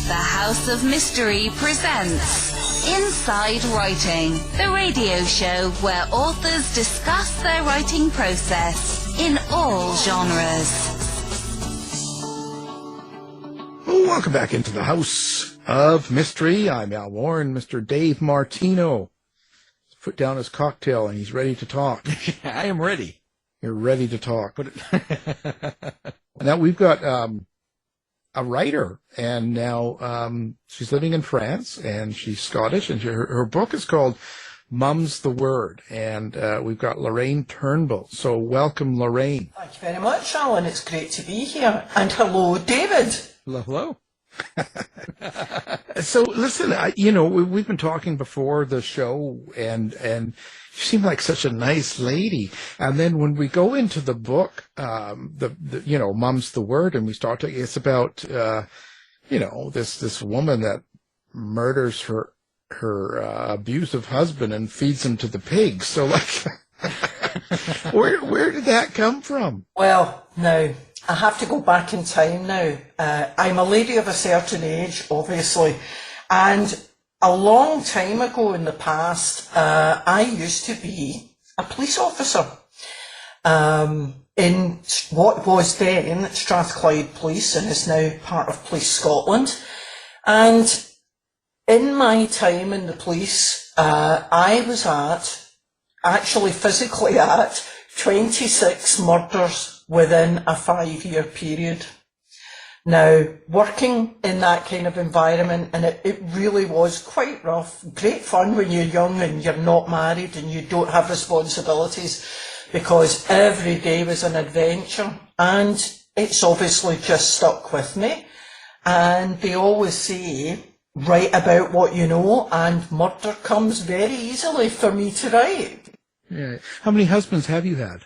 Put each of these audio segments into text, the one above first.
The House of Mystery presents Inside Writing, the radio show where authors discuss their writing process in all genres. Welcome back into the House of Mystery. I'm Al Warren. Mr. Dave Martino put down his cocktail and he's ready to talk. I am ready. You're ready to talk. Now we've got a writer, and now she's living in France, and she's Scottish, and her book is called Mum's the Word, and we've got Lorraine Turnbull. So welcome, Lorraine. Thank you very much, Alan. It's great to be here. And hello, David. Hello. So listen, we've been talking before the show, and you seem like such a nice lady. And then when we go into the book, Mum's the Word, and we start talking, it's about, this woman that murders her abusive husband and feeds him to the pigs. So where did that come from? Well, now, I have to go back in time now. I'm a lady of a certain age, obviously, and a long time ago in the past, I used to be a police officer in what was then Strathclyde Police and is now part of Police Scotland. And in my time in the police, I was physically at 26 murders within a 5-year period. Now, working in that kind of environment, and it really was quite rough, great fun when you're young and you're not married and you don't have responsibilities, because every day was an adventure, and it's obviously just stuck with me. And they always say, write about what you know, and murder comes very easily for me to write. Yeah. How many husbands have you had?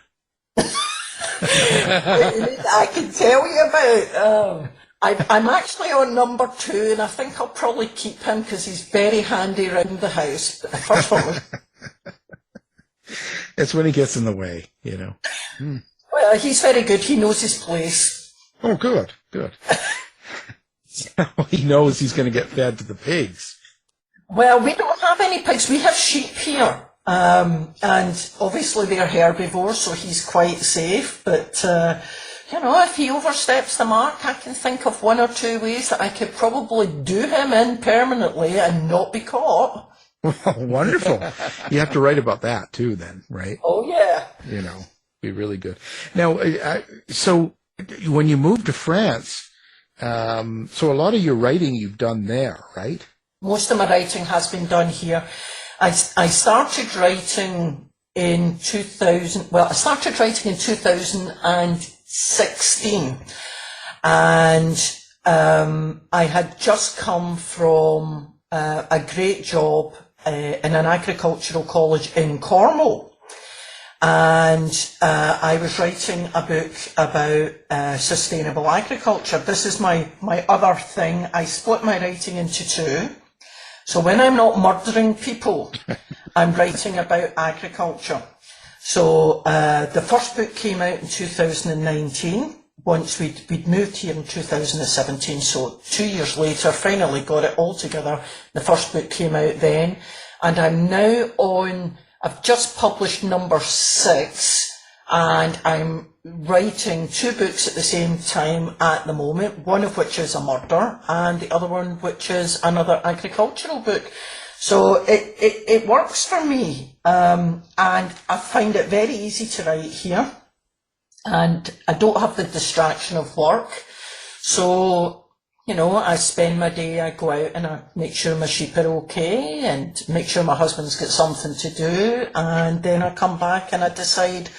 I can tell you about. I'm actually on number 2, and I think I'll probably keep him because he's very handy around the house. But the first one was. It's when he gets in the way, Well, he's very good. He knows his place. Oh, good. So he knows he's going to get fed to the pigs. Well, we don't have any pigs. We have sheep here. And obviously they're herbivores, so he's quite safe. But, if he oversteps the mark, I can think of 1 or 2 ways that I could probably do him in permanently and not be caught. Well, wonderful. You have to write about that too then, right? Oh, yeah. Be really good. Now, so when you moved to France, so a lot of your writing you've done there, right? Most of my writing has been done here. I started writing in 2000. Well, I started writing in 2016, and I had just come from a great job in an agricultural college in Cornwall, and I was writing a book about sustainable agriculture. This is my other thing. I split my writing into 2. So when I'm not murdering people, I'm writing about agriculture. So the first book came out in 2019, once we'd moved here in 2017. So 2 years later, finally got it all together. The first book came out then. And I'm now I've just published number 6, and I'm writing 2 books at the same time at the moment, one of which is a murder, and the other one which is another agricultural book. So it works for me, and I find it very easy to write here, and I don't have the distraction of work. So, I spend my day, I go out and I make sure my sheep are okay and make sure my husband's got something to do, and then I come back and I decide,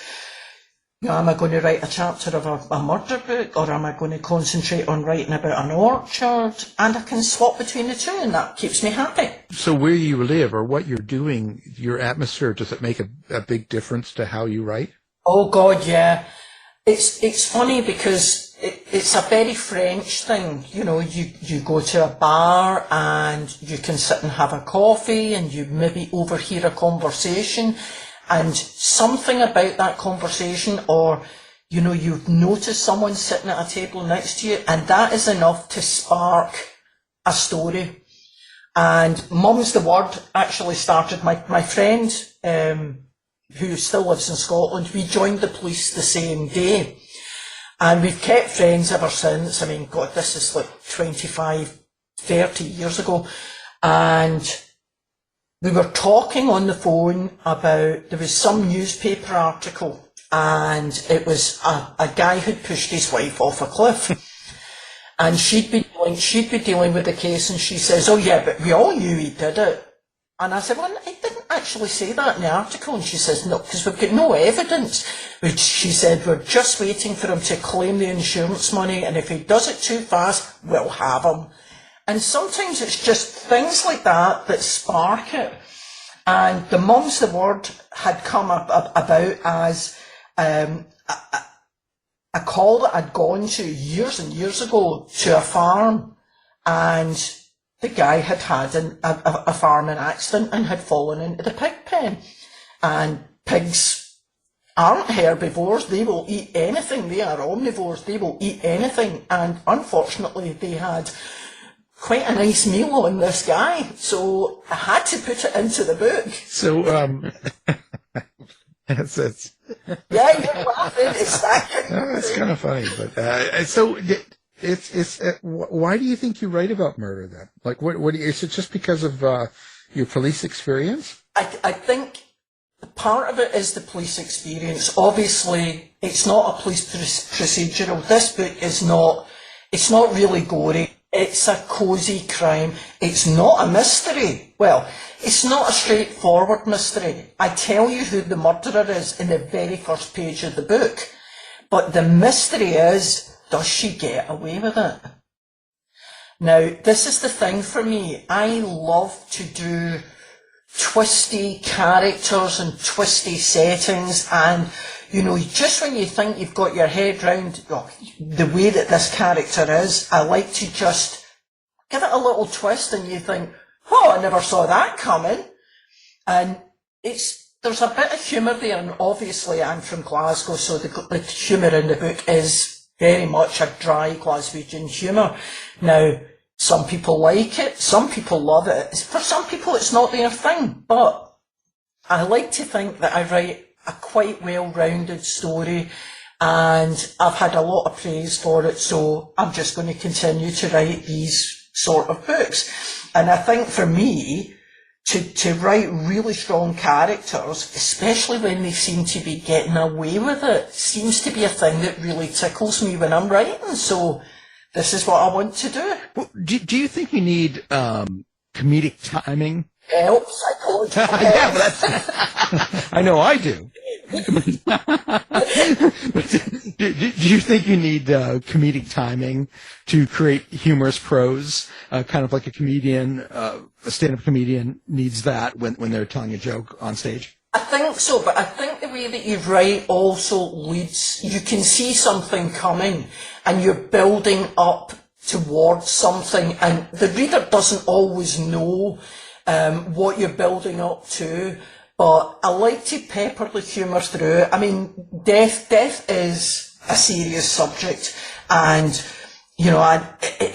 am I going to write a chapter of a murder book, or am I going to concentrate on writing about an orchard? And I can swap between the 2, and that keeps me happy. So where you live or what you're doing, your atmosphere, does it make a big difference to how you write? Oh, God, yeah. It's funny because it's a very French thing. You go to a bar and you can sit and have a coffee and you maybe overhear a conversation, and something about that conversation, or you've noticed someone sitting at a table next to you, and that is enough to spark a story. And Mum's the Word actually started, my friend, who still lives in Scotland, we joined the police the same day. And we've kept friends ever since. I mean, God, this is like 25, 30 years ago. And we were talking on the phone about, there was some newspaper article, and it was a guy who'd pushed his wife off a cliff. And she'd be dealing with the case, and she says, oh yeah, but we all knew he did it. And I said, well, it didn't actually say that in the article. And she says, no, because we've got no evidence. Which she said, we're just waiting for him to claim the insurance money, and if he does it too fast, we'll have him. And sometimes it's just things like that that spark it. And the Mum's the Word had come about as a call that I'd gone to years and years ago to a farm, and the guy had had a farming accident and had fallen into the pig pen. And pigs aren't herbivores, they will eat anything, they are omnivores, they will eat anything. And unfortunately they had quite a nice meal on this guy, so I had to put it into the book. So, it's yeah, you're laughing, exactly. It's kind of funny, but so it's why do you think you write about murder then? Like, what is it just because of your police experience? I think part of it is the police experience. Obviously, it's not a police procedural. This book is not. It's not really gory. It's a cosy crime. It's not a mystery. Well, it's not a straightforward mystery. I tell you who the murderer is in the very first page of the book. But the mystery is, does she get away with it? Now, this is the thing for me. I love to do twisty characters and twisty settings, and you know, just when you think you've got your head round the way that this character is, I like to just give it a little twist, and you think, oh, I never saw that coming. And there's a bit of humour there, and obviously I'm from Glasgow, so the humour in the book is very much a dry Glaswegian humour. Now, some people like it, some people love it. For some people it's not their thing, but I like to think that I write a quite well-rounded story, and I've had a lot of praise for it, so I'm just going to continue to write these sort of books. And I think for me, to write really strong characters, especially when they seem to be getting away with it, seems to be a thing that really tickles me when I'm writing, so this is what I want to do. Well, do you think you need comedic timing? Help, psychological help. Yeah, but that's, I know I do. Do you think you need comedic timing to create humorous prose, kind of like a comedian, a stand-up comedian needs that when they're telling a joke on stage? I think so, but I think the way that you write also leads, you can see something coming and you're building up towards something, and the reader doesn't always know what you're building up to, but I like to pepper the humour through. I mean, death is a serious subject, and you know,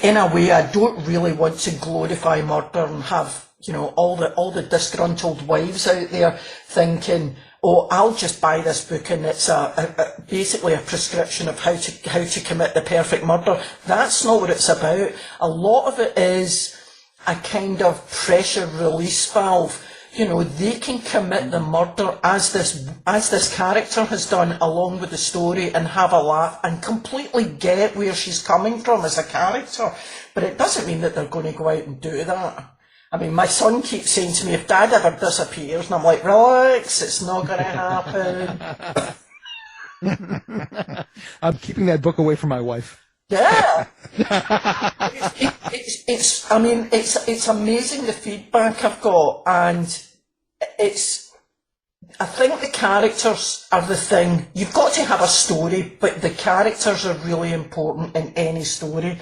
in a way, I don't really want to glorify murder and have, you know, all the disgruntled wives out there thinking, oh, I'll just buy this book and it's basically a prescription of how to commit the perfect murder. That's not what it's about. A lot of it is a kind of pressure release valve. You know, they can commit the murder as this character has done, along with the story, and have a laugh and completely get where she's coming from as a character. But it doesn't mean that they're going to go out and do that. I mean, my son keeps saying to me, if Dad ever disappears, and I'm like, relax, it's not going to happen. I'm keeping that book away from my wife. Yeah. It's amazing the feedback I've got, and I think the characters are the thing. You've got to have a story, but the characters are really important in any story.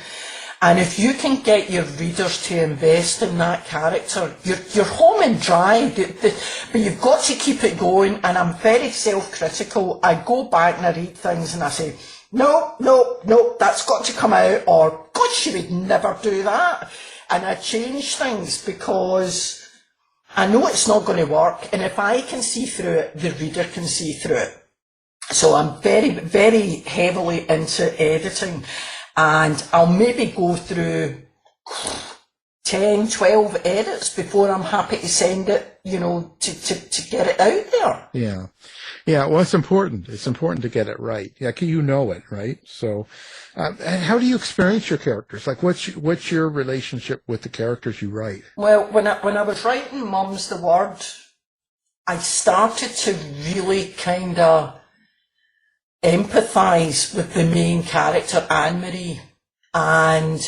And if you can get your readers to invest in that character, you're home and dry, but you've got to keep it going. And I'm very self-critical. I go back and I read things and I say, no, that's got to come out, or God, she would never do that. and I change things because I know it's not going to work, and if I can see through it, the reader can see through it. So I'm very, very heavily into editing, and I'll maybe go through 10, 12 edits before I'm happy to send it, to get it out there. Yeah. Yeah, well, it's important. It's important to get it right. Yeah, you know it, right? So, and how do you experience your characters? Like, what's your relationship with the characters you write? Well, when I was writing Mum's the Word, I started to really kind of empathise with the main character, Anne-Marie. And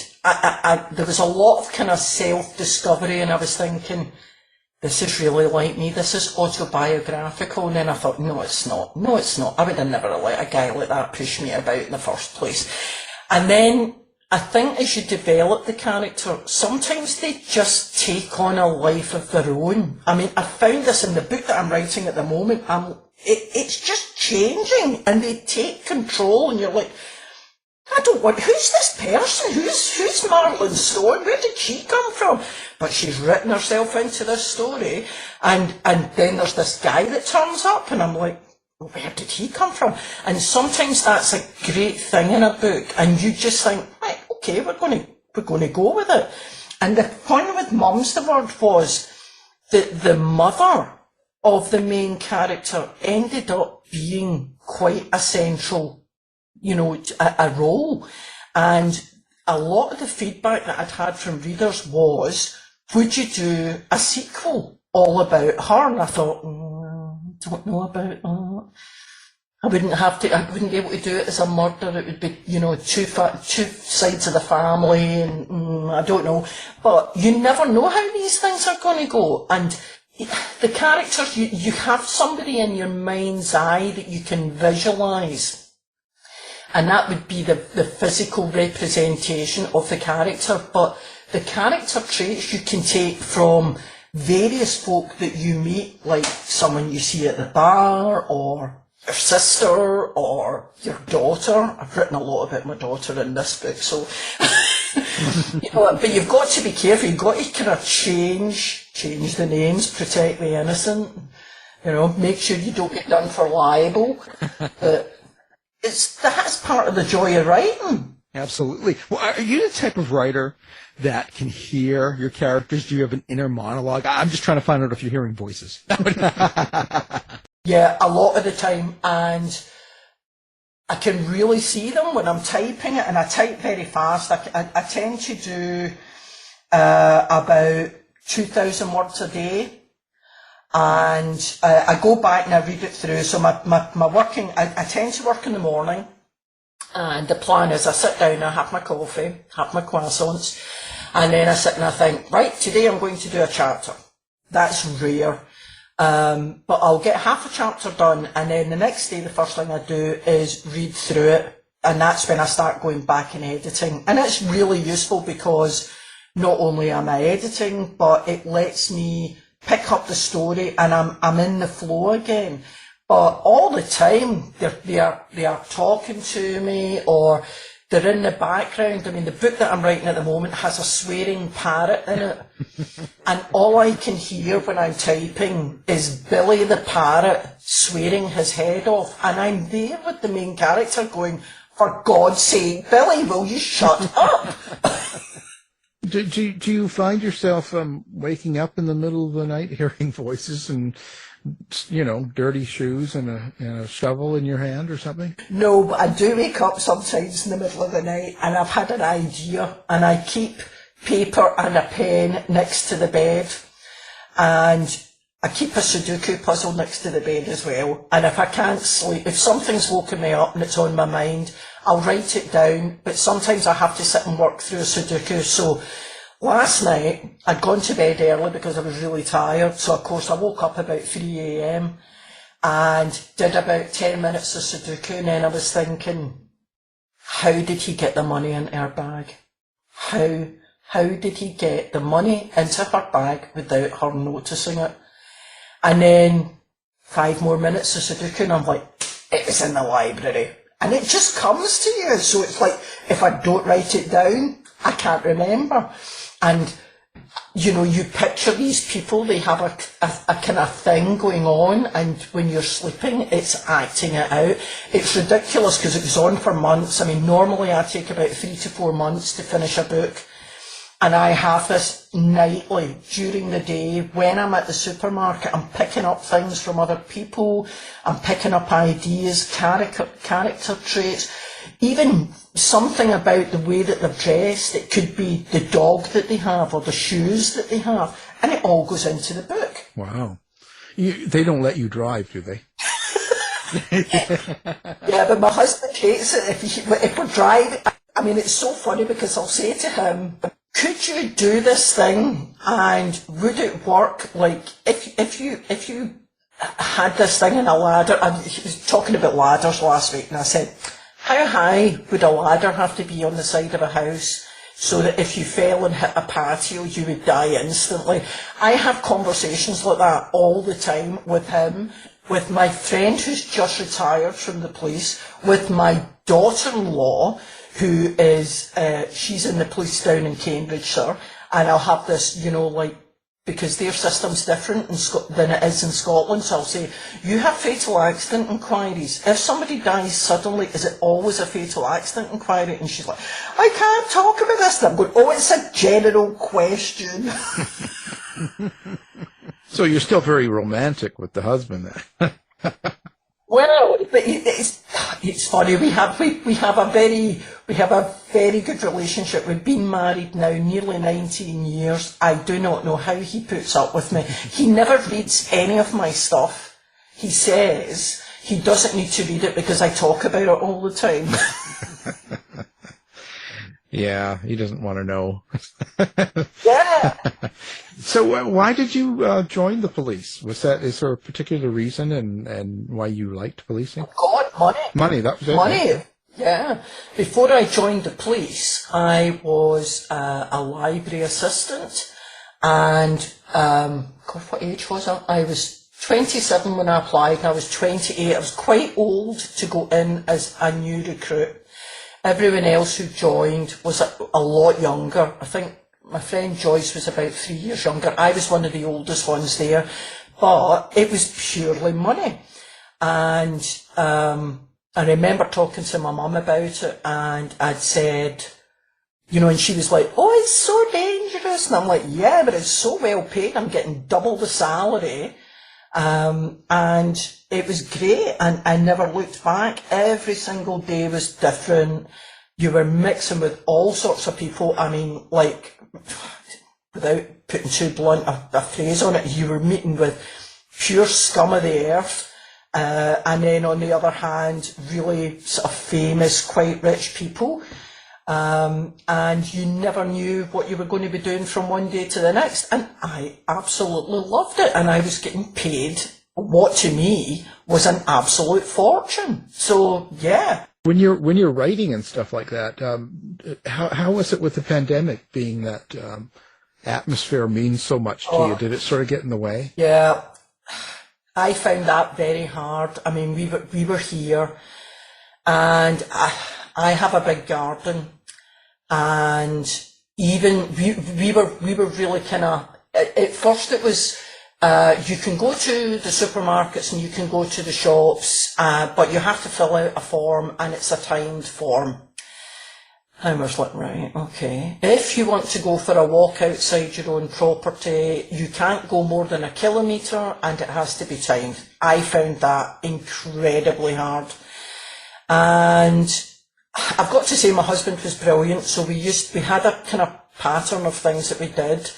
there was a lot of kind of self-discovery, and I was thinking, this is really like me, this is autobiographical. And then I thought, no, it's not. No, it's not. I would have never let a guy like that push me about in the first place. And then I think as you develop the character, sometimes they just take on a life of their own. I mean, I found this in the book that I'm writing at the moment. It's just changing, and they take control, and you're like, who's this person? Who's Marlon Stone? Where did she come from? But she's written herself into this story, and then there's this guy that turns up, and I'm like, where did he come from? And sometimes that's a great thing in a book, and you just think, right, okay, we're going to go with it. And the point with Mum's the Word was that the mother of the main character ended up being quite a central, a role. And a lot of the feedback that I'd had from readers was, would you do a sequel all about her? And I thought, don't know about that. I wouldn't be able to do it as a murder. It would be, two sides of the family, and I don't know. But you never know how these things are going to go. And the characters, you have somebody in your mind's eye that you can visualise. And that would be the physical representation of the character. But the character traits you can take from various folk that you meet, like someone you see at the bar, or your sister, or your daughter. I've written a lot about my daughter in this book, so but you've got to be careful. You've got to kind of change the names, protect the innocent. Make sure you don't get done for libel. That's part of the joy of writing. Absolutely. Well, are you the type of writer that can hear your characters? Do you have an inner monologue? I'm just trying to find out if you're hearing voices. Yeah, a lot of the time, and I can really see them when I'm typing it, and I type very fast. I tend to do about 2,000 words a day. And I go back and I read it through. So my working, I tend to work in the morning, and the plan is I sit down, I have my coffee, have my croissants, and then I sit and I think, right, today I'm going to do a chapter. That's rare. But I'll get half a chapter done, and then the next day the first thing I do is read through it, and that's when I start going back and editing. And it's really useful because not only am I editing, but it lets me pick up the story, and I'm in the flow again. But all the time they are talking to me, or they're in the background. I mean, the book that I'm writing at the moment has a swearing parrot in it, and all I can hear when I'm typing is Billy the parrot swearing his head off, and I'm there with the main character going, for God's sake, Billy, will you shut up? Do you find yourself waking up in the middle of the night hearing voices and, dirty shoes and a shovel in your hand or something? No, but I do wake up sometimes in the middle of the night, and I've had an idea, and I keep paper and a pen next to the bed, and I keep a Sudoku puzzle next to the bed as well. And if I can't sleep, if something's woken me up and it's on my mind, I'll write it down, but sometimes I have to sit and work through a Sudoku. So last night, I'd gone to bed early because I was really tired. So of course I woke up about 3 a.m. and did about 10 minutes of Sudoku, and then I was thinking, how did he get the money in her bag? How did he get the money into her bag without her noticing it? And then 5 more minutes of Sudoku, and I'm like, it was in the library. And it just comes to you. So it's like, if I don't write it down, I can't remember. And, you picture these people, they have a kind of thing going on, and when you're sleeping, it's acting it out. It's ridiculous because it goes on for months. I mean, normally I take about 3 to 4 months to finish a book. And I have this nightly during the day when I'm at the supermarket. I'm picking up things from other people. I'm picking up ideas, character traits, even something about the way that they're dressed. It could be the dog that they have or the shoes that they have. And it all goes into the book. Wow. They don't let you drive, do they? Yeah, but my husband hates it if we're driving. I mean, it's so funny because I'll say to him, could you do this thing and would it work? Like, if you had this thing in a ladder, and he was talking about ladders last week, and I said, how high would a ladder have to be on the side of a house so that if you fell and hit a patio, you would die instantly? I have conversations like that all the time with him, with my friend who's just retired from the police, with my daughter-in-law, who is, she's in the police down in Cambridgeshire, and I'll have this, because their system's different than it is in Scotland, so I'll say, you have fatal accident inquiries. If somebody dies suddenly, is it always a fatal accident inquiry? And she's like, I can't talk about this. And I'm going, oh, it's a general question. So you're still very romantic with the husband then. Well, but it's funny. We have a very good relationship. We've been married now nearly 19 years. I do not know how he puts up with me. He never reads any of my stuff. He says he doesn't need to read it because I talk about it all the time. Yeah, he doesn't want to know. Yeah. So why did you join the police? Is there a particular reason and why you liked policing? God, money. Money, that was it. Money, yeah. Before I joined the police, I was a library assistant, and God, what age was I? I was 27 when I applied, and I was 28. I was quite old to go in as a new recruit. Everyone else who joined was a lot younger. I think my friend Joyce was about 3 years younger. I was one of the oldest ones there, but it was purely money. And I remember talking to my mum about it, and I'd said, and she was like, oh, it's so dangerous. And I'm like, yeah, but it's so well paid. I'm getting double the salary. And it was great, and I never looked back. Every single day was different. You were mixing with all sorts of people. I mean, like, without putting too blunt a phrase on it, you were meeting with pure scum of the earth, and then on the other hand, really sort of famous, quite rich people. And you never knew what you were going to be doing from one day to the next. And I absolutely loved it. And I was getting paid what to me was an absolute fortune. So, yeah. When you're writing and stuff like that, how was it with the pandemic, being that atmosphere means so much to you? Did it sort of get in the way? Yeah. I found that very hard. I mean, we were here, and I have a big garden, and even we were really kind of, at first it was, you can go to the supermarkets and you can go to the shops, but you have to fill out a form, and it's a timed form. I was like, right, okay. If you want to go for a walk outside your own property, you can't go more than 1 kilometre, and it has to be timed. I found that incredibly hard. And I've got to say my husband was brilliant, so we had a kind of pattern of things that we did,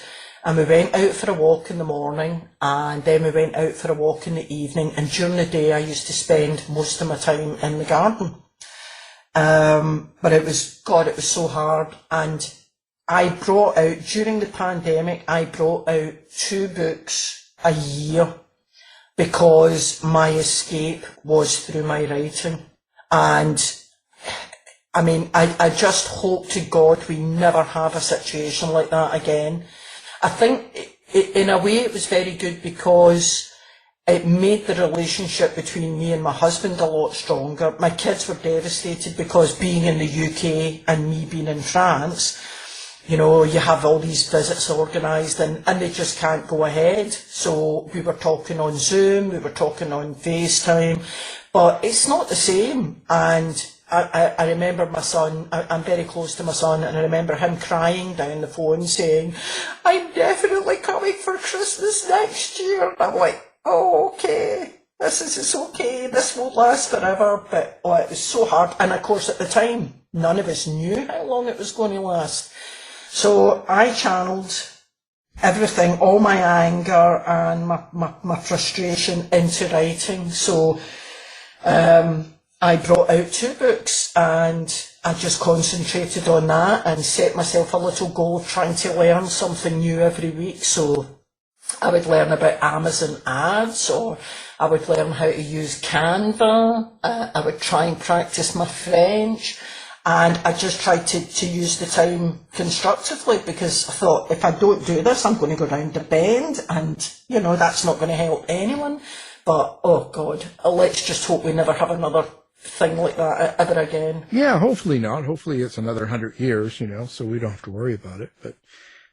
and we went out for a walk in the morning, and then we went out for a walk in the evening, and during the day I used to spend most of my time in the garden. But it was so hard, and I brought out, during the pandemic, I brought out 2 books a year, because my escape was through my writing. And I mean, I just hope to God we never have a situation like that again. I think in a way it was very good because it made the relationship between me and my husband a lot stronger. My kids were devastated because being in the UK and me being in France, you know, you have all these visits organised and they just can't go ahead. So we were talking on Zoom, we were talking on FaceTime, but it's not the same. And I remember my son, I'm very close to my son, and I remember him crying down the phone saying, I'm definitely coming for Christmas next year. And I'm like, oh, okay, it's okay, this won't last forever. But it was so hard. And of course at the time, none of us knew how long it was going to last. So I channeled everything, all my anger and my frustration into writing. So I brought out 2 books and I just concentrated on that and set myself a little goal of trying to learn something new every week. So I would learn about Amazon ads, or I would learn how to use Canva. I would try and practice my French. And I just tried to use the time constructively, because I thought, if I don't do this, I'm going to go round the bend, and, you know, that's not going to help anyone. But, oh God, let's just hope we never have another thing like that ever again. Yeah, hopefully not. Hopefully it's another 100 years, you know, so we don't have to worry about it. But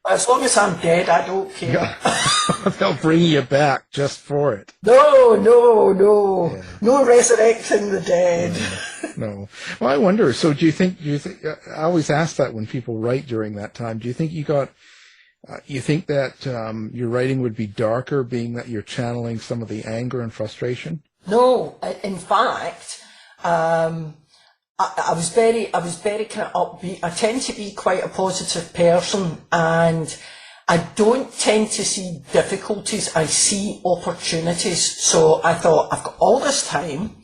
as long as I'm dead, I don't care. Yeah. They'll bring you back just for it. No. Yeah. No resurrecting the dead. No. Well, I wonder, so do you think, I always ask that when people write during that time, do you think you think that your writing would be darker, being that you're channeling some of the anger and frustration? No, in fact, I was very kind of upbeat. I tend to be quite a positive person, and I don't tend to see difficulties. I see opportunities. So I thought, I've got all this time.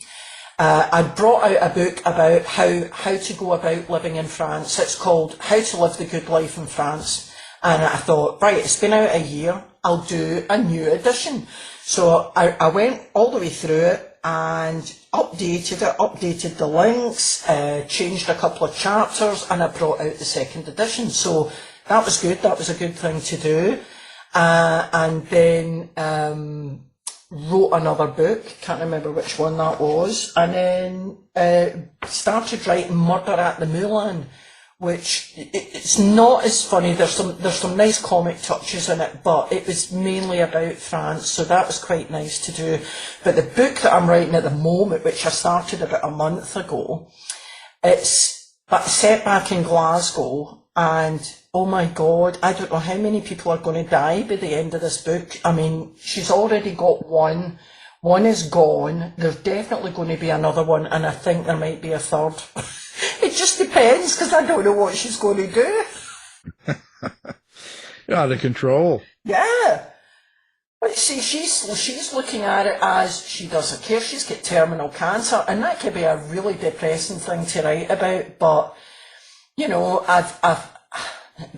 I brought out a book about how to go about living in France. It's called How to Live the Good Life in France. And I thought, right, it's been out a year, I'll do a new edition. So I went all the way through it and updated the links, changed a couple of chapters, and I brought out the second edition. So that was good, that was a good thing to do. And then wrote another book, can't remember which one that was, and then started writing Murder at the Moulin, which it's not as funny. There's some nice comic touches in it, but it was mainly about France, so that was quite nice to do. But the book that I'm writing at the moment, which I started about a month ago, it's set back in Glasgow, and oh my God, I don't know how many people are going to die by the end of this book. I mean, she's already got one. One is gone. There's definitely going to be another one, and I think there might be a third. It just depends, because I don't know what she's going to do. Out of control. Yeah. But see, she's looking at it as she doesn't care. She's got terminal cancer, and that could be a really depressing thing to write about. But, you know,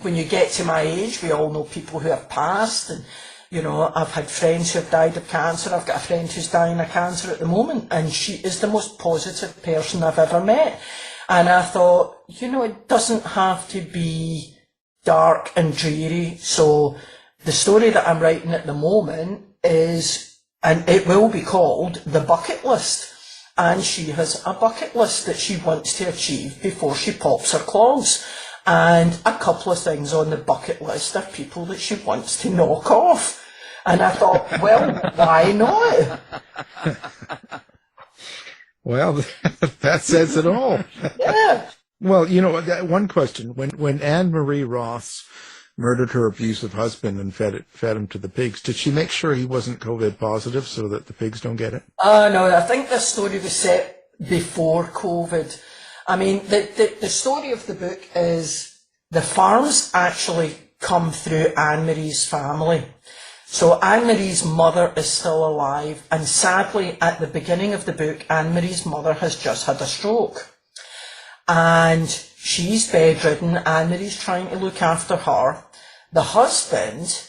when you get to my age, we all know people who have passed, and you know, I've had friends who have died of cancer. I've got a friend who's dying of cancer at the moment, and she is the most positive person I've ever met. And I thought, you know, it doesn't have to be dark and dreary. So the story that I'm writing at the moment is, and it will be called The Bucket List. And she has a bucket list that she wants to achieve before she pops her clogs. And a couple of things on the bucket list are people that she wants to knock off. And I thought, well, why not? Well, that says it all. Yeah. Well, you know, one question. When Anne-Marie Ross murdered her abusive husband and fed him to the pigs, did she make sure he wasn't COVID positive so that the pigs don't get it? No, I think this story was set before COVID. I mean, the story of the book is the farms actually come through Anne-Marie's family. So Anne-Marie's mother is still alive, and sadly at the beginning of the book, Anne-Marie's mother has just had a stroke. And she's bedridden, Anne-Marie's trying to look after her. The husband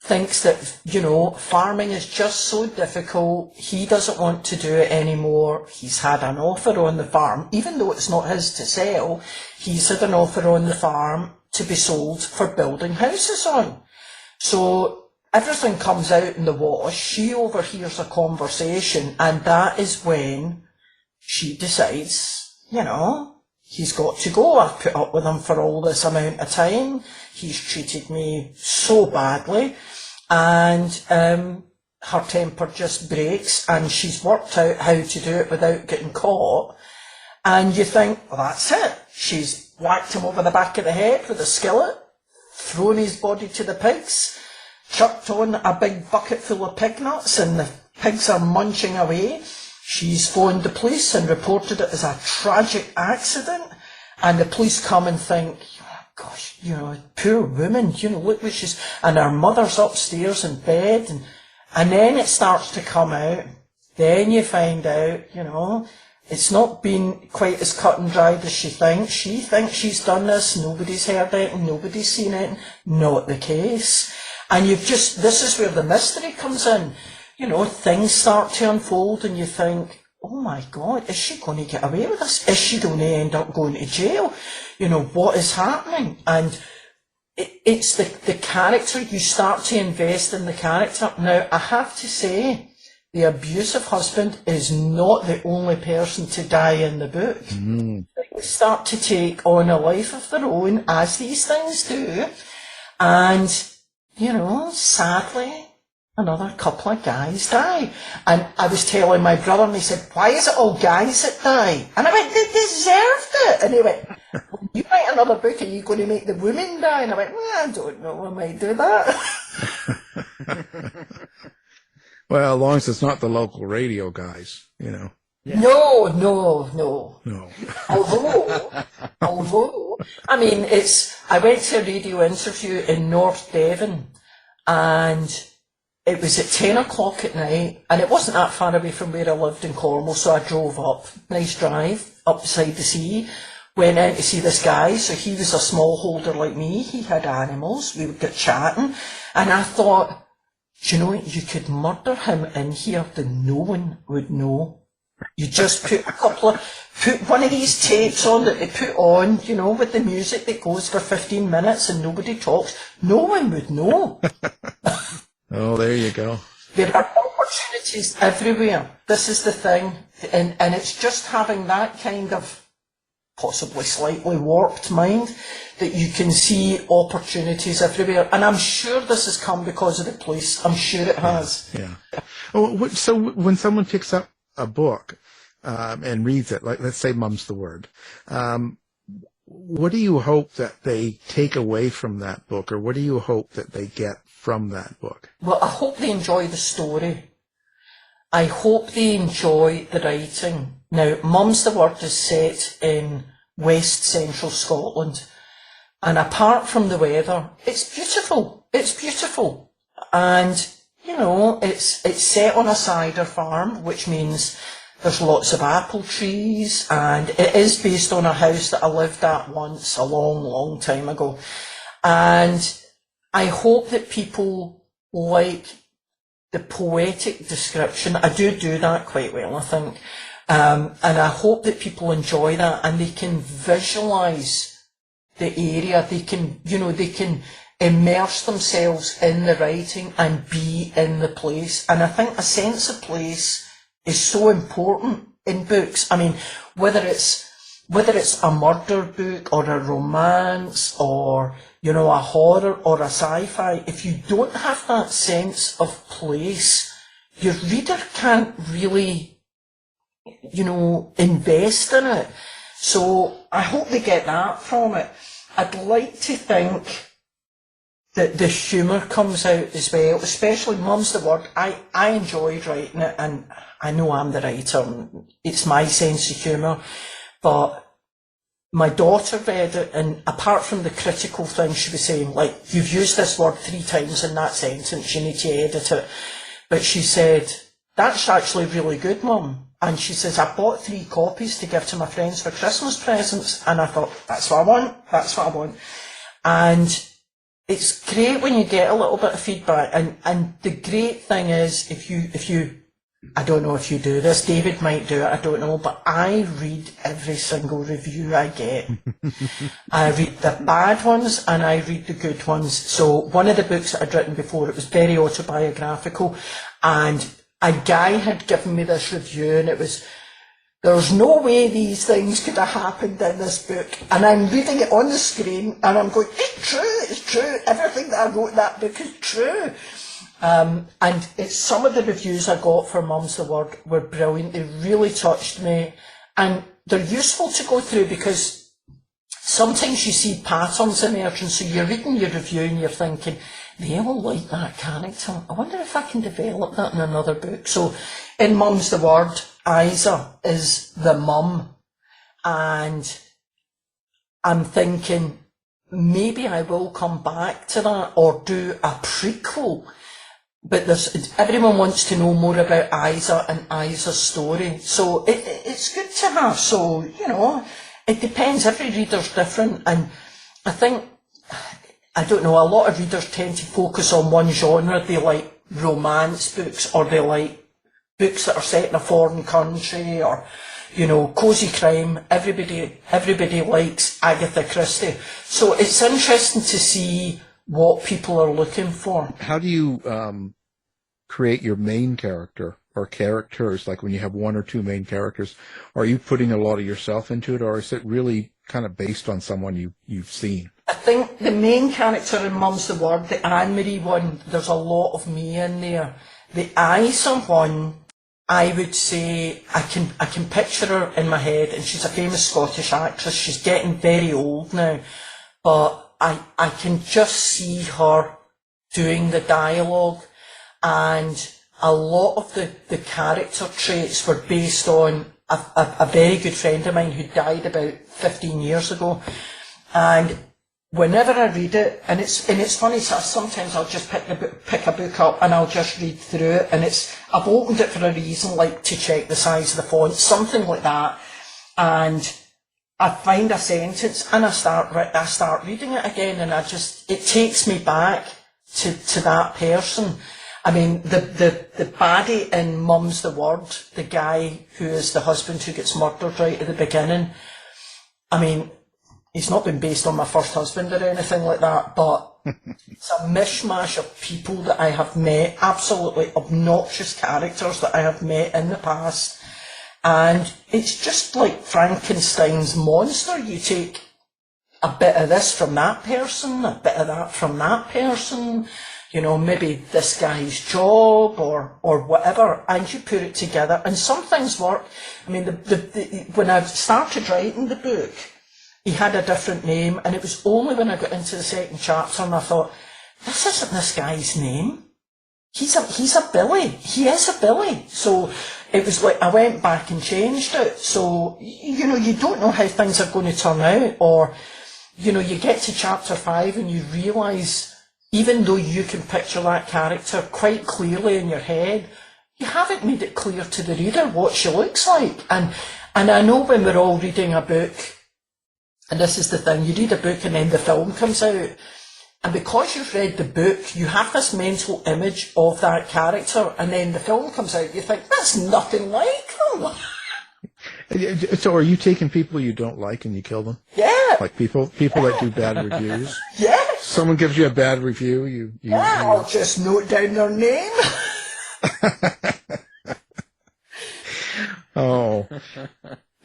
thinks that, you know, farming is just so difficult, he doesn't want to do it anymore. He's had an offer on the farm, even though it's not his to sell, he's had an offer on the farm to be sold for building houses on. So everything comes out in the wash, she overhears a conversation, and that is when she decides, you know, he's got to go. I've put up with him for all this amount of time. He's treated me so badly. And her temper just breaks, and she's worked out how to do it without getting caught. And you think, well, that's it. She's whacked him over the back of the head with a skillet, thrown his body to the pigs, chucked on a big bucket full of pig nuts, and the pigs are munching away. She's phoned the police and reported it as a tragic accident, and the police come and think, oh, gosh, poor woman, look what she's, and her mother's upstairs in bed, and then it starts to come out. Then you find out, it's not been quite as cut and dried as she thinks. She thinks she's done this, nobody's heard it, and nobody's seen it. Not the case. And this is where the mystery comes in. Things start to unfold, and you think, oh my God, is she going to get away with this? Is she going to end up going to jail? What is happening? And it's the character. You start to invest in the character. Now, I have to say, the abusive husband is not the only person to die in the book. They start to take on a life of their own, as these things do. And, sadly, another couple of guys die. And I was telling my brother, and he said, why is it all guys that die? And I went, they deserved it. And he went, when you write another book, are you going to make the women die? And I went, I don't know, I might do that. Well, as long as it's not the local radio guys, Yeah. No. Although, I mean, I went to a radio interview in North Devon, and it was at 10 o'clock at night, and it wasn't that far away from where I lived in Cornwall, so I drove up, nice drive, up beside the sea, went in to see this guy. So he was a smallholder like me, he had animals, we would get chatting, and I thought, you could murder him in here that no one would know. You just put one of these tapes on that they put on, with the music that goes for 15 minutes and nobody talks. No one would know. Oh, there you go. There are opportunities everywhere. This is the thing. And it's just having that kind of possibly slightly warped mind that you can see opportunities everywhere. And I'm sure this has come because of the police. I'm sure it has. Yeah. Oh, so when someone picks up a book and reads it, like let's say Mum's the Word, what do you hope that they take away from that book, or what do you hope that they get from that book? Well, I hope they enjoy the story. I hope they enjoy the writing. Now, Mum's the Word is set in West Central Scotland, and apart from the weather, it's beautiful. It's beautiful. And, it's set on a cider farm, which means there's lots of apple trees, and it is based on a house that I lived at once, a long, long time ago. And I hope that people like the poetic description. I do that quite well, I think. And I hope that people enjoy that, and they can visualise the area. They can, they can immerse themselves in the writing and be in the place. And I think a sense of place is so important in books. I mean, whether it's a murder book or a romance or, a horror or a sci-fi, if you don't have that sense of place, your reader can't really, invest in it. So I hope they get that from it. I'd like to think that the humour comes out as well, especially Mum's the Word. I enjoyed writing it, and I know I'm the writer, and it's my sense of humour, but my daughter read it, and apart from the critical thing she was saying, like, you've used this word 3 times in that sentence, you need to edit it, but she said, that's actually really good, Mum. And she says, I bought 3 copies to give to my friends for Christmas presents. And I thought, that's what I want. And it's great when you get a little bit of feedback. And the great thing is, if you, I don't know if you do this, David might do it, I don't know, but I read every single review I get. I read the bad ones and I read the good ones. So one of the books that I'd written before, it was very autobiographical, and a guy had given me this review, and it was there's no way these things could have happened in this book. And I'm reading it on the screen and I'm going, it's true. Everything that I wrote in that book is true. And it's some of the reviews I got for Mum's the Word were brilliant. They really touched me. And they're useful to go through because sometimes you see patterns emerging. So you're reading your review and you're thinking, they all like that character. I wonder if I can develop that in another book. So in Mum's the Word, Isa is the mum, and I'm thinking maybe I will come back to that or do a prequel. But everyone wants to know more about Isa and Isa's story, so it's good to have. So, you know, it depends. Every reader's different, and I think, I don't know, a lot of readers tend to focus on one genre. They like romance books, or they like books that are set in a foreign country, or, you know, cosy crime. Everybody likes Agatha Christie. So it's interesting to see what people are looking for. How do you create your main character or characters? Like when you have one or two main characters, are you putting a lot of yourself into it, or is it really kind of based on someone you've seen? I think the main character in Mum's the Word, the Anne-Marie one, there's a lot of me in there. The Isa one, I would say I can picture her in my head, and she's a famous Scottish actress. She's getting very old now, but I can just see her doing the dialogue, and a lot of the character traits were based on a very good friend of mine who died about 15 years ago, and whenever I read it, and it's funny, so sometimes I'll just pick a book up and I'll just read through it, and I've opened it for a reason, like to check the size of the font, something like that, and I find a sentence and I start reading it again, and it takes me back to that person. I mean, the baddie in Mum's the Word, the guy who is the husband who gets murdered right at the beginning, I mean, he's not been based on my first husband or anything like that, but it's a mishmash of people that I have met, absolutely obnoxious characters that I have met in the past. And it's just like Frankenstein's monster. You take a bit of this from that person, a bit of that from that person, you know, maybe this guy's job or whatever, and you put it together. And some things work. I mean, when I started writing the book, he had a different name, and it was only when I got into the second chapter and I thought, this isn't this guy's name. He's a Billy. He is a Billy. So it was like I went back and changed it. So, you know, you don't know how things are going to turn out, or, you know, you get to chapter 5 and you realise, even though you can picture that character quite clearly in your head, you haven't made it clear to the reader what she looks like. And I know when we're all reading a book, and this is the thing, you read a book and then the film comes out, and because you've read the book, you have this mental image of that character, and then the film comes out, you think, that's nothing like them. So are you taking people you don't like and you kill them? Yeah. Like people that do bad reviews? Yeah. Someone gives you a bad review, I'll just note down their name. Oh.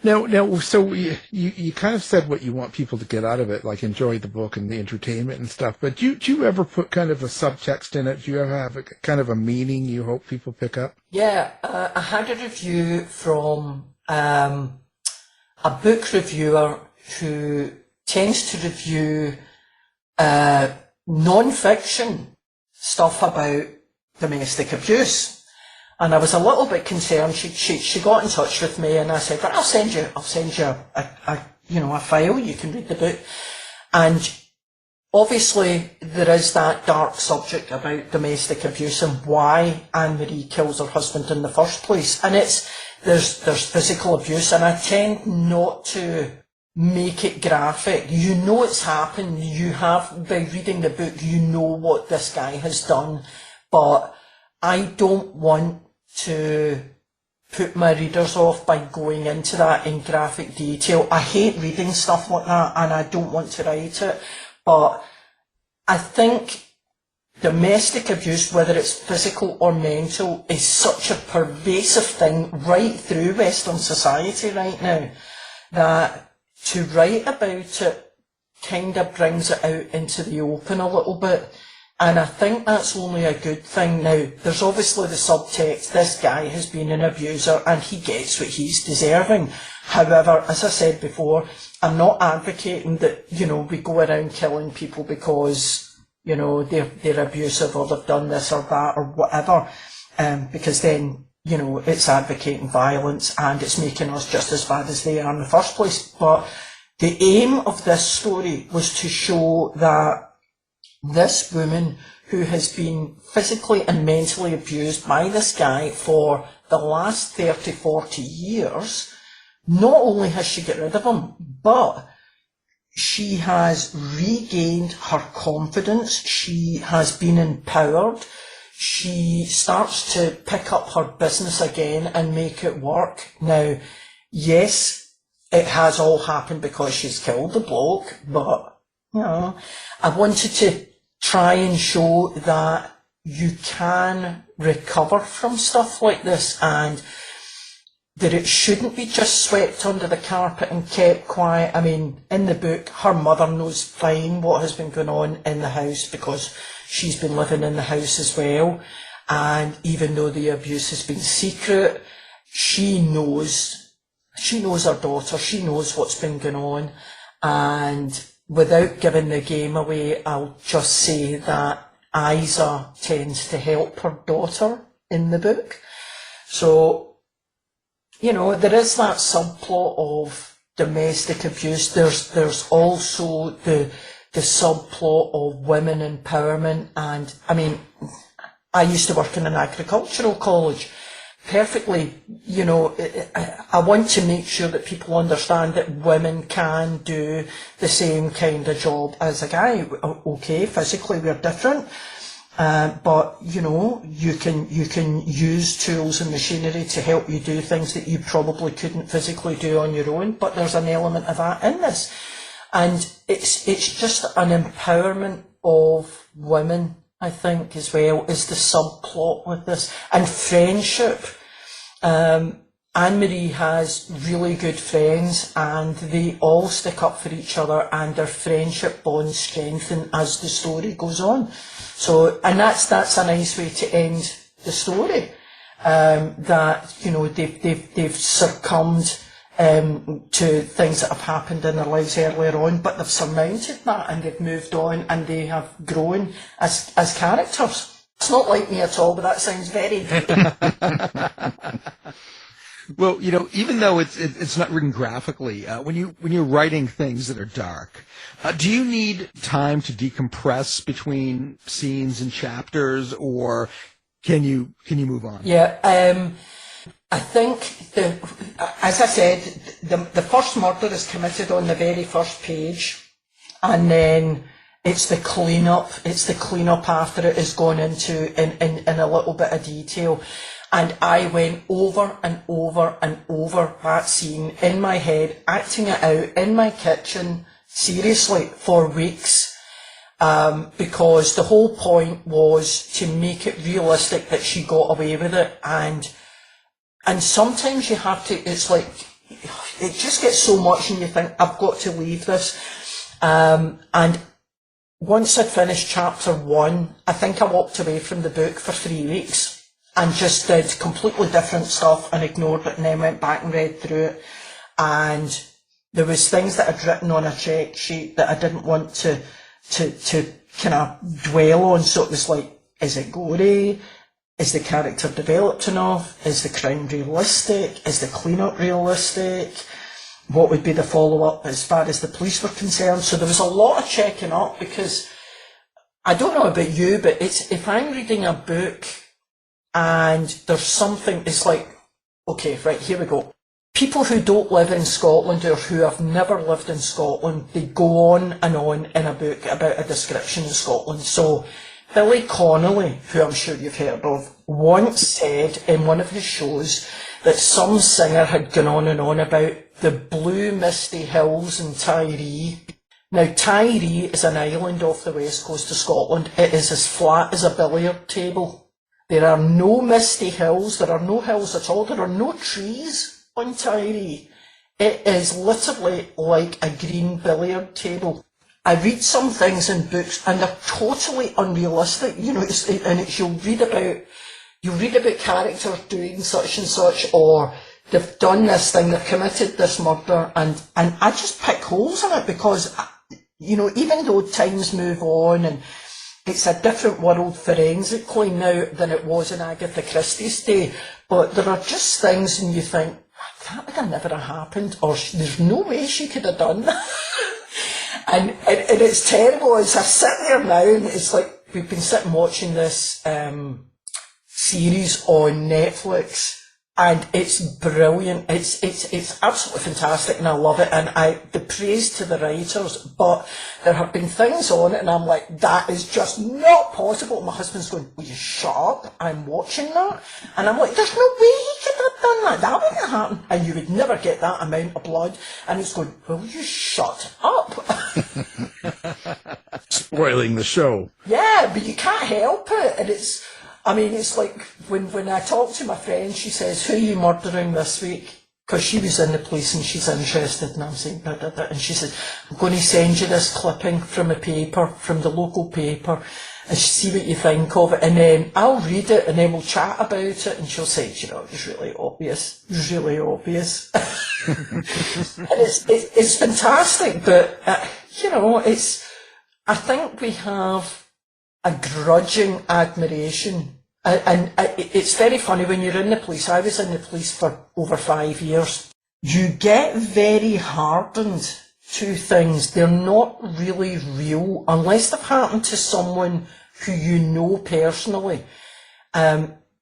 Now, so you kind of said what you want people to get out of it, like enjoy the book and the entertainment and stuff, but do you ever put kind of a subtext in it? Do you ever have a kind of a meaning you hope people pick up? Yeah, I had a review from a book reviewer who tends to review non-fiction stuff about domestic abuse. And I was a little bit concerned. She got in touch with me, and I said, "Right, I'll send you a file. You can read the book." And obviously, there is that dark subject about domestic abuse and why Anne-Marie kills her husband in the first place. And there's physical abuse, and I tend not to make it graphic. You know it's happened. You have, by reading the book, you know what this guy has done, but I don't want to put my readers off by going into that in graphic detail. I hate reading stuff like that, and I don't want to write it, but I think domestic abuse, whether it's physical or mental, is such a pervasive thing right through Western society right now, that to write about it kind of brings it out into the open a little bit. And I think that's only a good thing. Now, there's obviously the subtext, this guy has been an abuser and he gets what he's deserving. However, as I said before, I'm not advocating that, we go around killing people because, they're abusive or they've done this or that or whatever. Because then, it's advocating violence and it's making us just as bad as they are in the first place. But the aim of this story was to show that this woman who has been physically and mentally abused by this guy for the last 30, 40 years, not only has she got rid of him, but she has regained her confidence, she has been empowered, she starts to pick up her business again and make it work. Now, yes, it has all happened because she's killed the bloke, but, I wanted to try and show that you can recover from stuff like this and that it shouldn't be just swept under the carpet and kept quiet. I mean, in the book, her mother knows fine what has been going on in the house because she's been living in the house as well. And even though the abuse has been secret, she knows her daughter, she knows what's been going on. And without giving the game away, I'll just say that Isa tends to help her daughter in the book. So, there is that subplot of domestic abuse. There's also the subplot of women empowerment. And, I used to work in an agricultural college. Perfectly, I want to make sure that people understand that women can do the same kind of job as a guy. Okay, physically we're different, but you can use tools and machinery to help you do things that you probably couldn't physically do on your own. But there's an element of that in this, and it's just an empowerment of women, I think, as well, is the subplot with this. And friendship. Anne-Marie has really good friends and they all stick up for each other and their friendship bonds strengthen as the story goes on. So, and that's a nice way to end the story. That, they've succumbed to things that have happened in their lives earlier on, but they've surmounted that and they've moved on and they have grown as characters. It's not like me at all, but that sounds very Well, even though it's not written graphically, when you're writing things that are dark, do you need time to decompress between scenes and chapters, or can you move on? Yeah, I think as I said, the first murder is committed on the very first page, and then it's the cleanup after it is gone into in a little bit of detail. And I went over and over and over that scene in my head, acting it out in my kitchen, seriously, for weeks. Because the whole point was to make it realistic that she got away with it. And sometimes you have to, it's like, it just gets so much and you think, I've got to leave this. And once I'd finished chapter 1, I think I walked away from the book for 3 weeks and just did completely different stuff and ignored it, and then went back and read through it. And there was things that I'd written on a check sheet that I didn't want to kind of dwell on. So it was like, is it gory? Is the character developed enough? Is the crime realistic? Is the cleanup realistic? What would be the follow-up as far as the police were concerned? So there was a lot of checking up, because I don't know about you, but if I'm reading a book and there's something, it's like, okay, right, here we go. People who don't live in Scotland or who have never lived in Scotland, they go on and on in a book about a description of Scotland. So Billy Connolly, who I'm sure you've heard of, once said in one of his shows that some singer had gone on and on about the blue misty hills in Tiree Now, Tiree is an island off the west coast of Scotland. It is as flat as a billiard table. There are no misty hills. There are no hills at all. There are no trees on Tiree. It is literally like a green billiard table. I read some things in books and they're totally unrealistic. You know, you'll read about characters doing such and such, or they've done this thing, they've committed this murder, and I just pick holes in it because, you know, even though times move on and it's a different world forensically now than it was in Agatha Christie's day, but there are just things and you think, that would have never have happened, or there's no way she could have done that. and it's terrible. As I sit there now, and it's like we've been sitting watching this series on Netflix, and it's brilliant. It's absolutely fantastic, and I love it. And the praise to the writers, but there have been things on it, and I'm like, that is just not possible. My husband's going, will you shut up? I'm watching that, and I'm like, there's no way he could have done that. That wouldn't have happened, and you would never get that amount of blood. And he's going, will you shut up? Spoiling the show. Yeah, but you can't help it, and it's like when I talk to my friend, she says, who are you murdering this week? Because she was in the police and she's interested, and I'm saying, da, da, da. And she said, I'm going to send you this clipping from a paper, from the local paper, and see what you think of it, and then I'll read it, and then we'll chat about it, and she'll say, you know, it's really obvious. And it's fantastic, but, you know, I think we have a grudging admiration. And it's very funny, when you're in the police, I was in the police for over 5 years, you get very hardened to things. They're not really real, unless they've happened to someone who you know personally.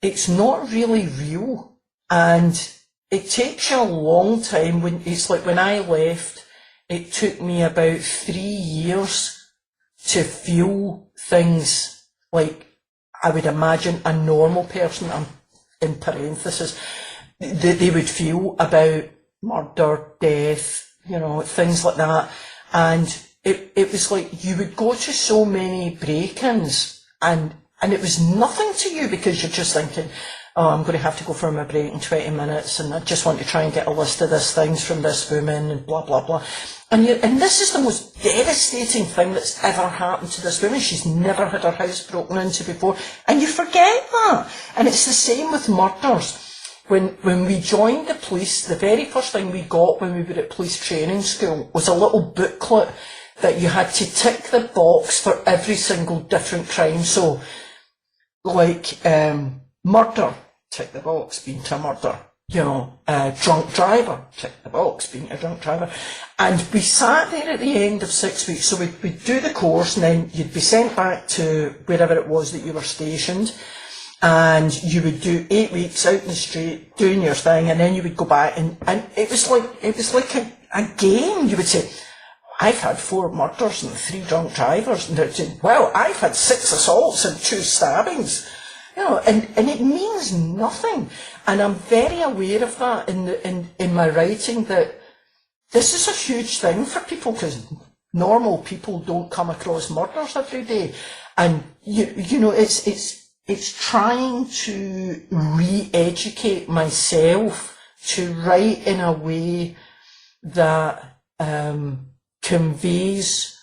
It's not really real, and it takes you a long time. When I left, it took me about 3 years to feel things like I would imagine a normal person, in parenthesis, they would feel about murder, death, you know, things like that. And it was like you would go to so many break-ins and it was nothing to you, because you're just thinking, oh, I'm going to have to go for my break in 20 minutes and I just want to try and get a list of these things from this woman and blah, blah, blah. And this is the most devastating thing that's ever happened to this woman. She's never had her house broken into before. And you forget that. And it's the same with murders. When we joined the police, the very first thing we got when we were at police training school was a little booklet that you had to tick the box for every single different crime. So, like, murder, tick the box, being to murder. You know, drunk driver, tick the box, being a drunk driver. And we sat there at the end of 6 weeks, so we'd do the course, and then you'd be sent back to wherever it was that you were stationed, and you would do 8 weeks out in the street, doing your thing, and then you would go back, and it was like a game. You would say, I've had 4 murders and 3 drunk drivers, and they'd say, well, I've had 6 assaults and 2 stabbings. You know, and it means nothing. And I'm very aware of that in my writing, that this is a huge thing for people, because normal people don't come across murders every day. And you know, it's trying to re-educate myself to write in a way that conveys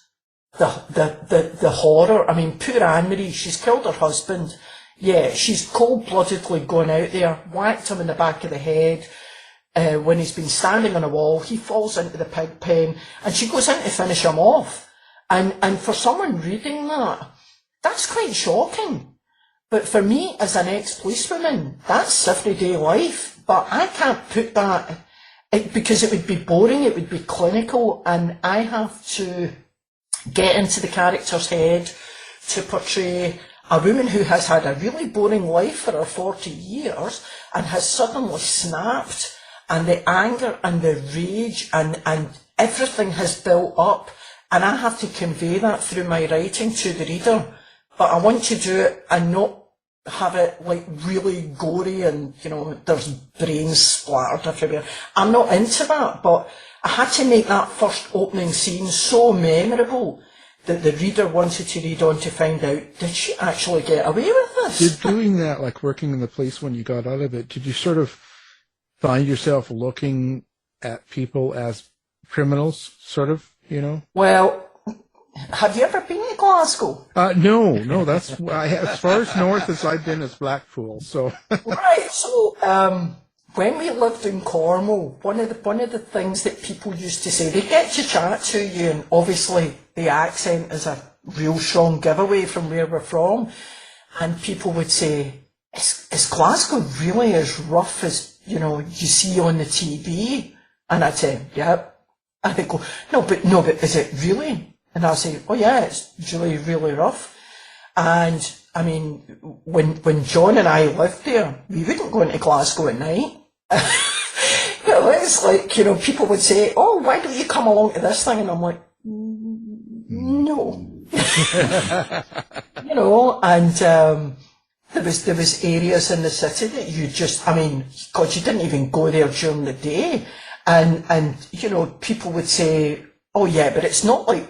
the horror. I mean, poor Anne-Marie, she's killed her husband. Yeah, she's cold-bloodedly gone out there, whacked him in the back of the head. When he's been standing on a wall, he falls into the pig pen, and she goes in to finish him off. And for someone reading that, that's quite shocking. But for me, as an ex-policewoman, that's everyday life. But I can't put that, because it would be boring, it would be clinical, and I have to get into the character's head to portray a woman who has had a really boring life for her 40 years and has suddenly snapped, and the anger and the rage and everything has built up, and I have to convey that through my writing to the reader. But I want to do it and not have it like really gory and, you know, there's brains splattered everywhere. I'm not into that, but I had to make that first opening scene so memorable that the reader wanted to read on to find out, did she actually get away with this? Did doing that, like working in the police when you got out of it, did you sort of find yourself looking at people as criminals, sort of, you know? Well, have you ever been to Glasgow? No, that's as far as north as I've been is Blackpool. So Right. So when we lived in Cornwall, one of the things that people used to say, they get to chat to you, and obviously the accent is a real strong giveaway from where we're from, and people would say, "Is Glasgow really as rough as, you know, you see on the TV?" And I'd say, "Yeah." And they'd go, no, but is it really? And I'll say, oh yeah, it's really, really rough. And I mean, when John and I lived there, we wouldn't go into Glasgow at night. You know, it's like, you know, people would say, oh, why don't you come along to this thing? And I'm like, no. You know, and there was areas in the city that you just, I mean, God, you didn't even go there during the day. And you know, people would say, oh yeah, but it's not like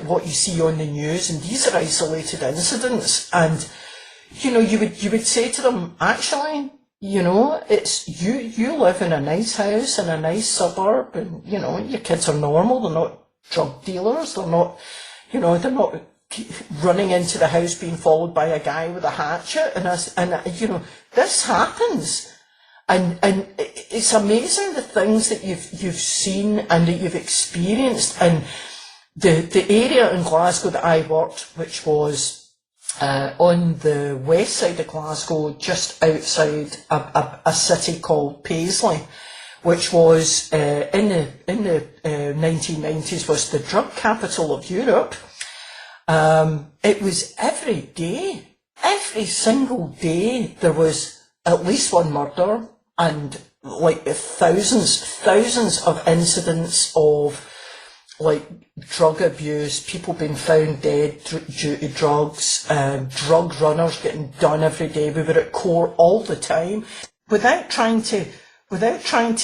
what you see on the news, and these are isolated incidents. And you know, you would say to them, actually, you know, it's you live in a nice house in a nice suburb, and you know, your kids are normal, they're not drug dealers, they're not, you know, they're not running into the house being followed by a guy with a hatchet, and you know, this happens. And it's amazing the things that you've seen and that you've experienced. And the area in Glasgow that I worked, which was on the west side of Glasgow, just outside a city called Paisley, which was in the 1990s was the drug capital of Europe. It was every single day there was at least one murder. And like thousands of incidents of like drug abuse, people being found dead due to drugs, drug runners getting done every day. We were at court all the time, without trying to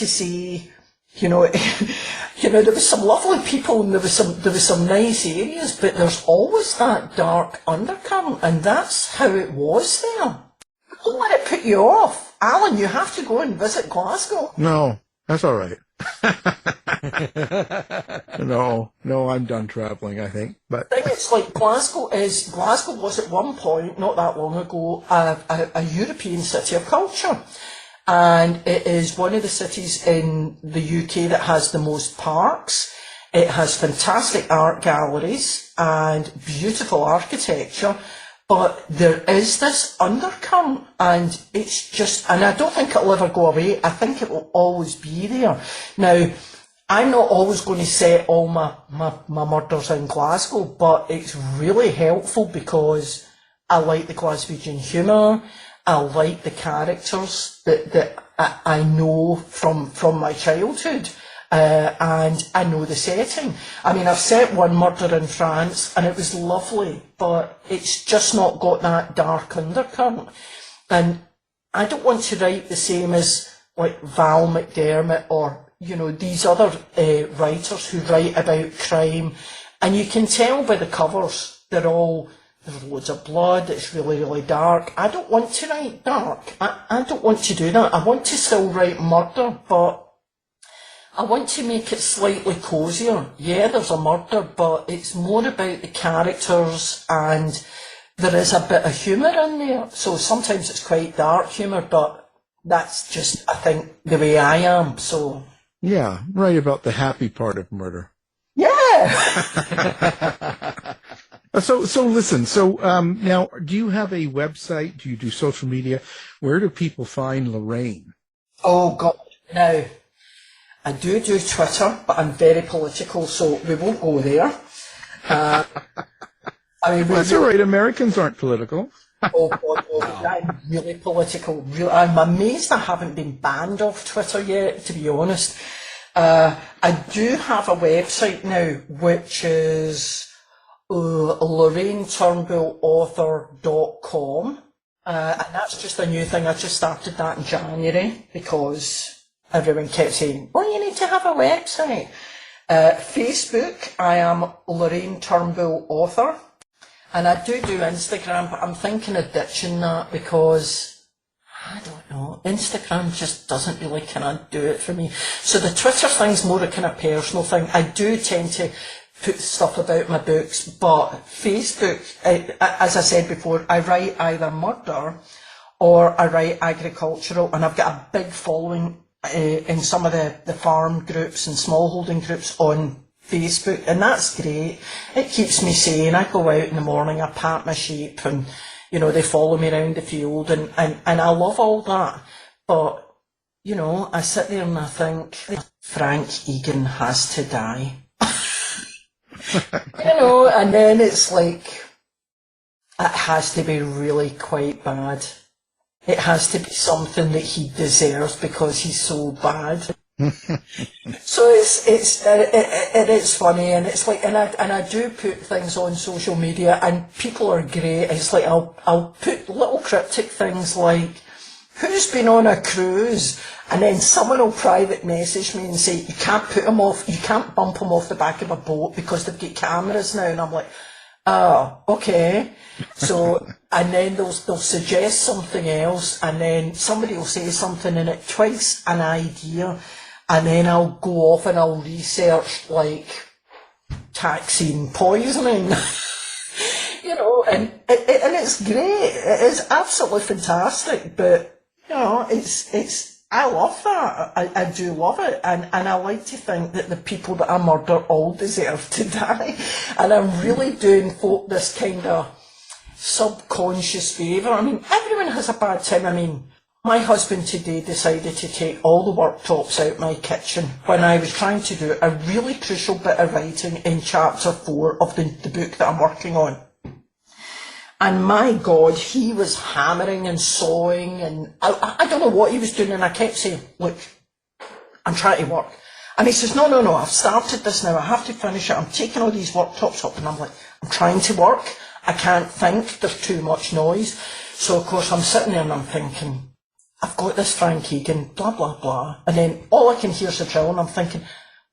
say, you know, you know, there was some lovely people and there was some nice areas, but there's always that dark undercurrent, and that's how it was there. Don't let it put you off. Alan, you have to go and visit Glasgow. no, that's all right. No, I'm done traveling, I think. But I think it's like Glasgow was at one point, not that long ago, a European city of culture. And it is one of the cities in the UK that has the most parks. It has fantastic art galleries and beautiful architecture. But there is this undercurrent, and it's just, and I don't think it'll ever go away. I think it will always be there. Now, I'm not always going to set all my murders in Glasgow, but it's really helpful because I like the Glaswegian humour. I like the characters that I know from my childhood. And I know the setting. I mean, I've set one murder in France and it was lovely, but it's just not got that dark undercurrent. And I don't want to write the same as like Val McDermott or, you know, these other writers who write about crime. And you can tell by the covers, there's loads of blood, it's really, really dark. I don't want to write dark. I don't want to do that. I want to still write murder, but I want to make it slightly cosier. Yeah, there's a murder, but it's more about the characters, and there is a bit of humour in there. So sometimes it's quite dark humour, but that's just, I think, the way I am. So yeah, write about the happy part of murder. Yeah. So listen. So now, do you have a website? Do you do social media? Where do people find Lorraine? Oh God, no. I do Twitter, but I'm very political, so we won't go there. I mean, that's all right. Americans aren't political. Oh God, I'm really political. I'm amazed I haven't been banned off Twitter yet, to be honest. I do have a website now, which is LorraineTurnbullAuthor.com. And that's just a new thing. I just started that in January because everyone kept saying, well, you need to have a website. Facebook, I am Lorraine Turnbull author. And I do Instagram, but I'm thinking of ditching that because, I don't know, Instagram just doesn't really kind of do it for me. So the Twitter thing's more a kind of personal thing. I do tend to put stuff about my books, but Facebook, as I said before, I write either murder or I write agricultural, and I've got a big following in some of the farm groups and smallholding groups on Facebook, and that's great. It keeps me sane. I go out in the morning, I pat my sheep, and you know, they follow me around the field, and I love all that. But you know, I sit there and I think Frank Egan has to die. You know, and then it's like, it has to be really quite bad. It has to be something that he deserves because he's so bad. So it is funny, and it's like, and I do put things on social media, and people are great. It's like I'll put little cryptic things like, who's been on a cruise? And then someone will private message me and say, you can't bump them off the back of a boat because they've got cameras now. And I'm like, oh, okay. So, and then they'll suggest something else, and then somebody will say something and it twigs an idea, and then I'll go off and I'll research like taxine poisoning. You know, and it's great. It is absolutely fantastic, but you know, I love that. I do love it, and I like to think that the people that I murder all deserve to die, and I'm really doing folk this kind of subconscious favour. I mean, everyone has a bad time. I mean, my husband today decided to take all the worktops out my kitchen when I was trying to do a really crucial bit of writing in chapter 4 of the book that I'm working on. And my God, he was hammering and sawing, and I don't know what he was doing, and I kept saying, look, I'm trying to work. And he says, no, I've started this now, I have to finish it, I'm taking all these worktops up, and I'm like, I'm trying to work, I can't think, there's too much noise. So of course I'm sitting there and I'm thinking, I've got this Frank Egan, blah, blah, blah, and then all I can hear is a drill, and I'm thinking,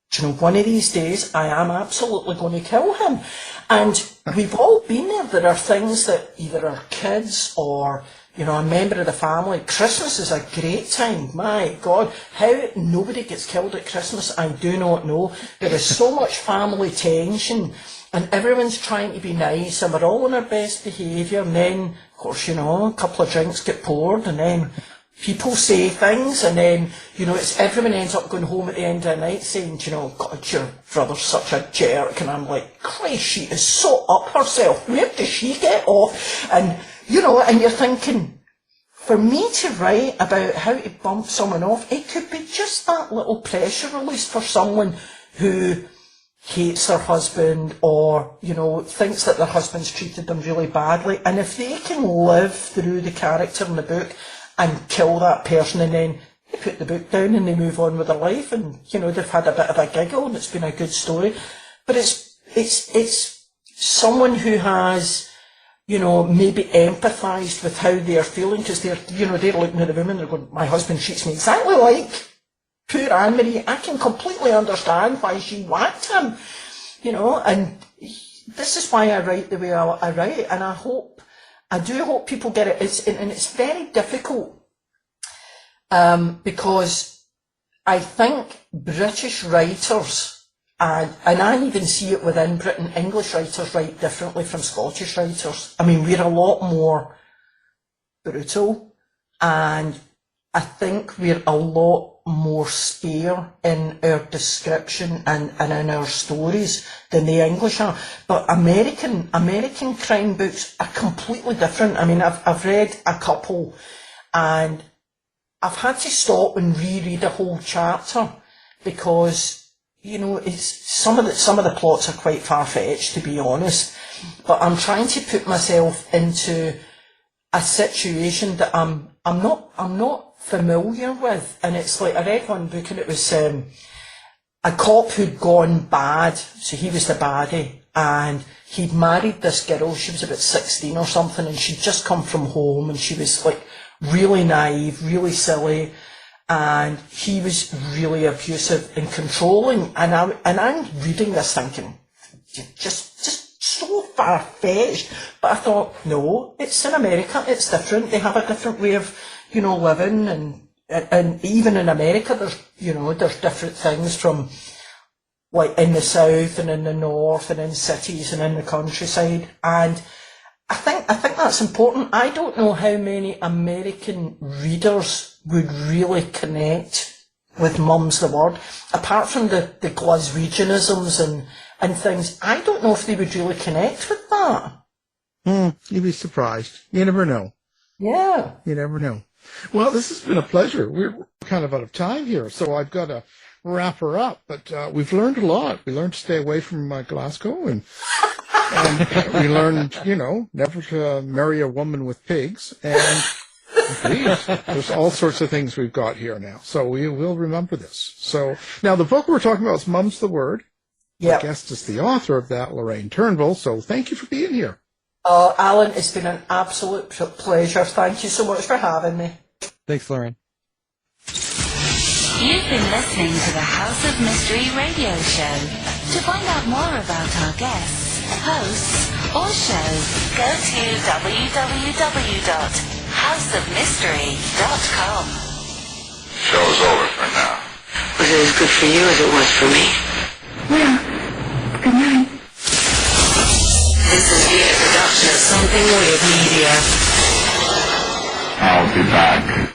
do you know, one of these days I am absolutely going to kill him. And we've all been there. There are things that either our kids or, you know, a member of the family. Christmas is a great time. My God, how nobody gets killed at Christmas, I do not know. There is so much family tension, and everyone's trying to be nice, and we're all on our best behaviour. And then, of course, you know, a couple of drinks get poured, and then people say things, and then, you know, everyone ends up going home at the end of the night saying, you know, God, your brother's such a jerk. And I'm like, Christ, she is so up herself. Where does she get off? And, you know, and you're thinking, for me to write about how to bump someone off, it could be just that little pressure release for someone who hates their husband, or, you know, thinks that their husband's treated them really badly. And if they can live through the character in the book and kill that person, and then they put the book down and they move on with their life, and you know, they've had a bit of a giggle and it's been a good story. But it's someone who has, you know, maybe empathised with how they're feeling, because they're looking at the woman, they're going, my husband treats me exactly like poor Anne-Marie. I can completely understand why she whacked him, you know. And this is why I write the way I write, and I do hope people get it. It's very difficult, because I think British writers, and I even see it within Britain, English writers write differently from Scottish writers. I mean, we're a lot more brutal, and I think we're a lot more spare in our description and in our stories than the English are. But American crime books are completely different. I mean, I've read a couple, and I've had to stop and reread a whole chapter, because, you know, it's some of the plots are quite far-fetched, to be honest. But I'm trying to put myself into a situation that I'm not familiar with. And it's like, I read one book, and it was a cop who'd gone bad, so he was the baddie, and he'd married this girl. She was about 16 or something, and she'd just come from home, and she was like really naive, really silly, and he was really abusive and controlling. And I'm reading this thinking, just so far-fetched. But I thought, no, it's in America, it's different. They have a different way of, living, and even in America, there's different things from, like, in the south and in the north and in cities and in the countryside. And I think that's important. I don't know how many American readers would really connect with Mum's the Word, apart from the Glaswegianisms and things. I don't know if they would really connect with that. You'd be surprised. You never know. Yeah. You never know. Well, this has been a pleasure. We're kind of out of time here, so I've got to wrap her up. But we've learned a lot. We learned to stay away from Glasgow, and we learned, never to marry a woman with pigs. And please, there's all sorts of things we've got here now. So we will remember this. So now the book we're talking about is Mum's the Word. Yeah. Our guest is the author of that, Lorraine Turnbull. So thank you for being here. Alan, it's been an absolute pleasure. Thank you so much for having me. Thanks, Lorraine. You've been listening to the House of Mystery radio show. To find out more about our guests, hosts, or shows, go to www.houseofmystery.com. Show's over for now. Was it as good for you as it was for me? Well, good night. This has been a production of Something Weird Media. I'll be back.